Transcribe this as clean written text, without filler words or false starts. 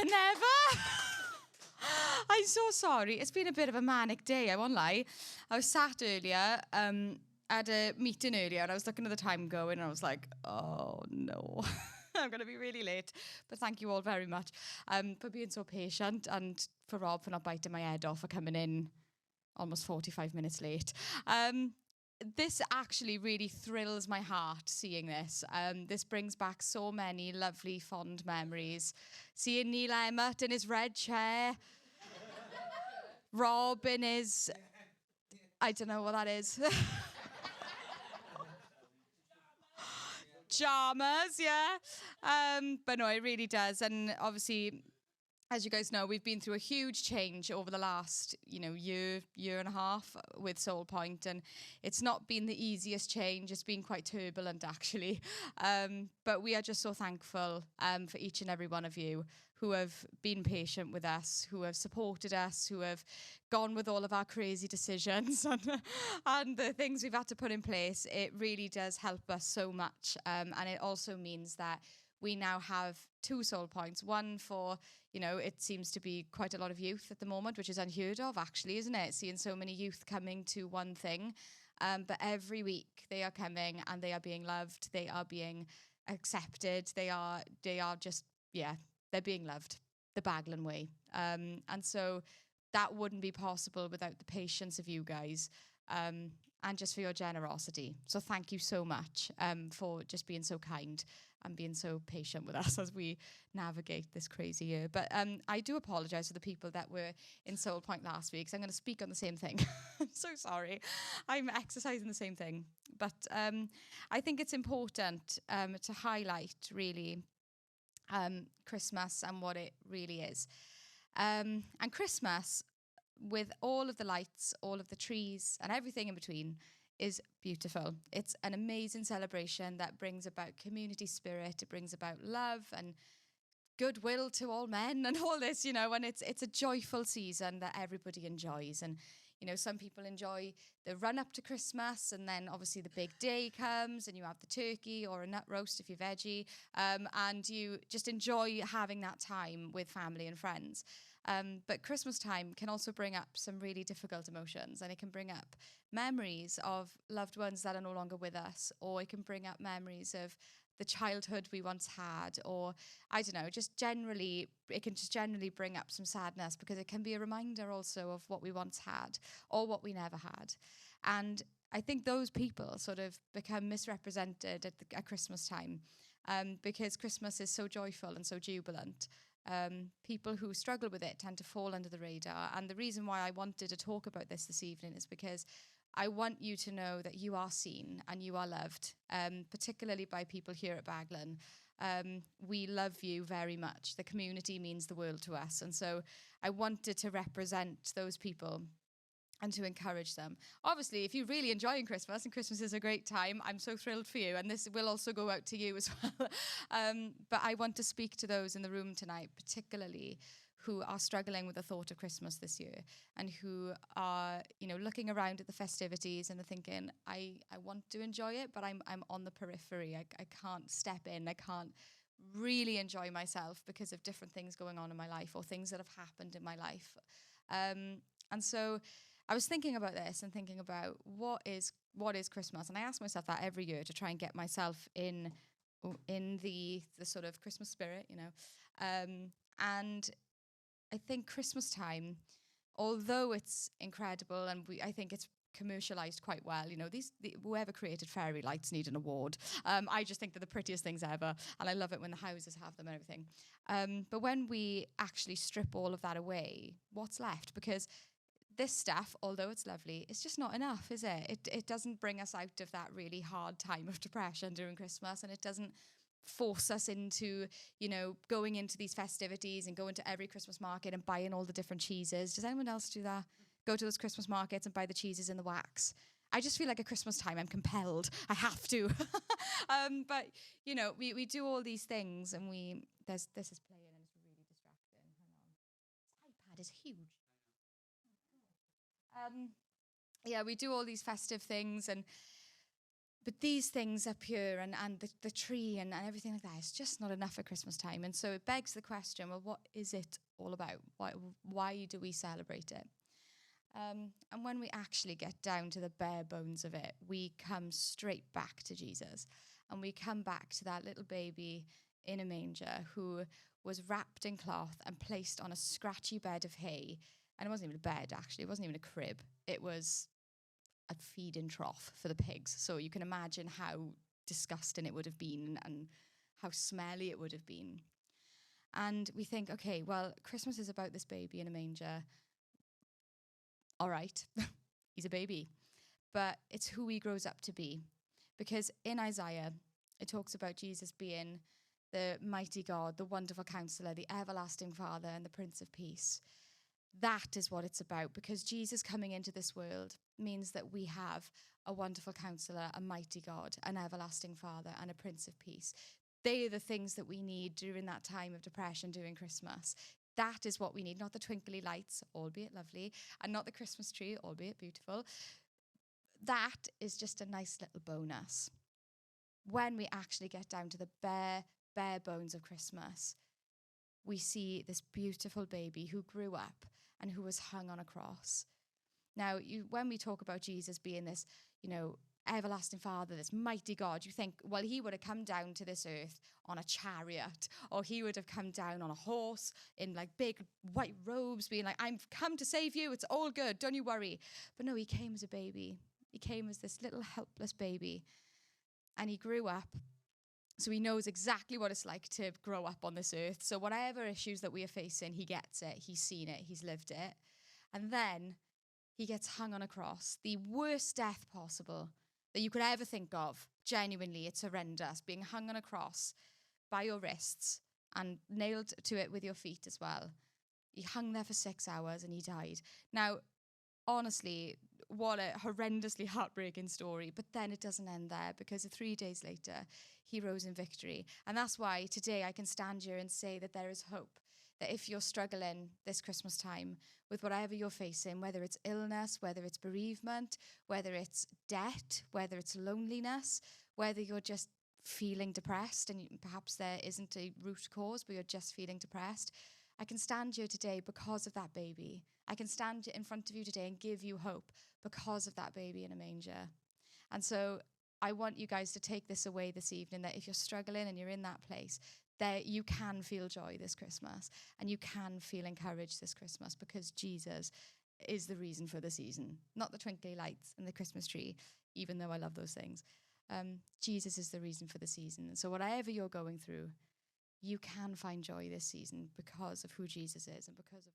Never. I'm so sorry. It's been a bit of a manic day, I won't lie. I was sat earlier, at a meeting earlier, and I was looking at the time going, and I was like, oh no. I'm going to be really late. But thank you all very much for being so patient, and for Rob for not biting my head off for coming in almost 45 minutes late. This actually really thrills my heart seeing this. This brings back so many lovely, fond memories. Seeing Neil Emmett in his red chair, Rob in his, I don't know what that is. Jammers, yeah. But no, it really does. And obviously, as you guys know, we've been through a huge change over the last, year and a half with Soul Point, and it's not been the easiest change. It's been quite turbulent, actually. But we are just so thankful for each and every one of you who have been patient with us, who have supported us, who have gone with all of our crazy decisions and the things we've had to put in place. It really does help us so much. And it also means that we now have 2 Soul Points, one for, it seems to be quite a lot of youth at the moment, which is unheard of, actually, isn't it? Seeing so many youth coming to one thing. But every week they are coming and they are being loved. They are being accepted. They are just, they're being loved the Baglan way. And so that wouldn't be possible without the patience of you guys. And just for your generosity. So thank you so much for just being so kind and being so patient with us as we navigate this crazy year. But I do apologise for the people that were in Soul Point last week, so I'm going to speak on the same thing. I'm so sorry. I'm exercising the same thing. But I think it's important to highlight, really, Christmas and what it really is. And Christmas, with all of the lights, all of the trees, and everything in between, is beautiful. It's an amazing celebration that brings about community spirit. It brings about love and goodwill to all men and all this, and it's a joyful season that everybody enjoys. And, some people enjoy the run up to Christmas, and then obviously the big day comes and you have the turkey or a nut roast if you're veggie, and you just enjoy having that time with family and friends. But Christmas time can also bring up some really difficult emotions, and it can bring up memories of loved ones that are no longer with us, or it can bring up memories of the childhood we once had, or I don't know, it can just generally bring up some sadness, because it can be a reminder also of what we once had or what we never had. And I think those people sort of become misrepresented at Christmas time, because Christmas is so joyful and so jubilant. People who struggle with it tend to fall under the radar. And the reason why I wanted to talk about this evening is because I want you to know that you are seen and you are loved, particularly by people here at Baglan. We love you very much. The community means the world to us. And so I wanted to represent those people and to encourage them. Obviously, if you're really enjoying Christmas, and Christmas is a great time, I'm so thrilled for you. And this will also go out to you as well. But I want to speak to those in the room tonight, particularly who are struggling with the thought of Christmas this year, and who are, looking around at the festivities and are thinking, I want to enjoy it, but I'm on the periphery. I can't step in. I can't really enjoy myself because of different things going on in my life, or things that have happened in my life. And so I was thinking about this and thinking about what is Christmas, and I ask myself that every year to try and get myself in the sort of Christmas spirit, and I think Christmas time, although it's incredible, and I think it's commercialized quite well, whoever created fairy lights need an award. I just think they're the prettiest things ever, and I love it when the houses have them and everything. But when we actually strip all of that away, what's left? Because this stuff, although it's lovely, it's just not enough, is it? It doesn't bring us out of that really hard time of depression during Christmas, and it doesn't force us into, going into these festivities and going to every Christmas market and buying all the different cheeses. Does anyone else do that? Go to those Christmas markets and buy the cheeses in the wax? I just feel like at Christmas time I'm compelled. I have to. But, we do all these things, and this is playing and it's really distracting. Hang on. This iPad is huge. We do all these festive things, and But these things up here and the tree and everything like that, it's just not enough at Christmas time. And so it begs the question, well, what is it all about? Why do we celebrate it? And when we actually get down to the bare bones of it, we come straight back to Jesus. And we come back to that little baby in a manger who was wrapped in cloth and placed on a scratchy bed of hay. And it wasn't even a bed, actually. It wasn't even a crib. It was a feeding trough for the pigs. So you can imagine how disgusting it would have been and how smelly it would have been. And we think, okay, well, Christmas is about this baby in a manger. All right, he's a baby. But it's who he grows up to be. Because in Isaiah, it talks about Jesus being the mighty God, the wonderful counselor, the everlasting Father, and the Prince of Peace. That is what it's about, because Jesus coming into this world means that we have a wonderful counselor, a mighty God, an everlasting Father, and a Prince of Peace. They are the things that we need during that time of depression during Christmas. That is what we need, not the twinkly lights, albeit lovely, and not the Christmas tree, albeit beautiful. That is just a nice little bonus. When we actually get down to the bare bones of Christmas, we see this beautiful baby who grew up and who was hung on a cross. Now, when we talk about Jesus being this, everlasting Father, this mighty God, you think, well, he would have come down to this earth on a chariot, or he would have come down on a horse in like big white robes, being like, I'm come to save you. It's all good. Don't you worry. But no, he came as a baby. He came as this little helpless baby, and he grew up. So he knows exactly what it's like to grow up on this earth. So whatever issues that we are facing, he gets it. He's seen it. He's lived it. And then he gets hung on a cross, the worst death possible that you could ever think of. Genuinely, it's horrendous. Being hung on a cross by your wrists and nailed to it with your feet as well. He hung there for 6 hours and he died. Now, honestly, what a horrendously heartbreaking story. But then it doesn't end there, because 3 days later, he rose in victory. And that's why today I can stand here and say that there is hope. That if you're struggling this Christmas time with whatever you're facing, whether it's illness, whether it's bereavement, whether it's debt, whether it's loneliness, whether you're just feeling depressed and perhaps there isn't a root cause, but you're just feeling depressed, I can stand here today because of that baby. I can stand in front of you today and give you hope because of that baby in a manger. And so I want you guys to take this away this evening, that if you're struggling and you're in that place, that you can feel joy this Christmas and you can feel encouraged this Christmas, because Jesus is the reason for the season, not the twinkly lights and the Christmas tree, even though I love those things. Jesus is the reason for the season. And so whatever you're going through, you can find joy this season because of who Jesus is and because of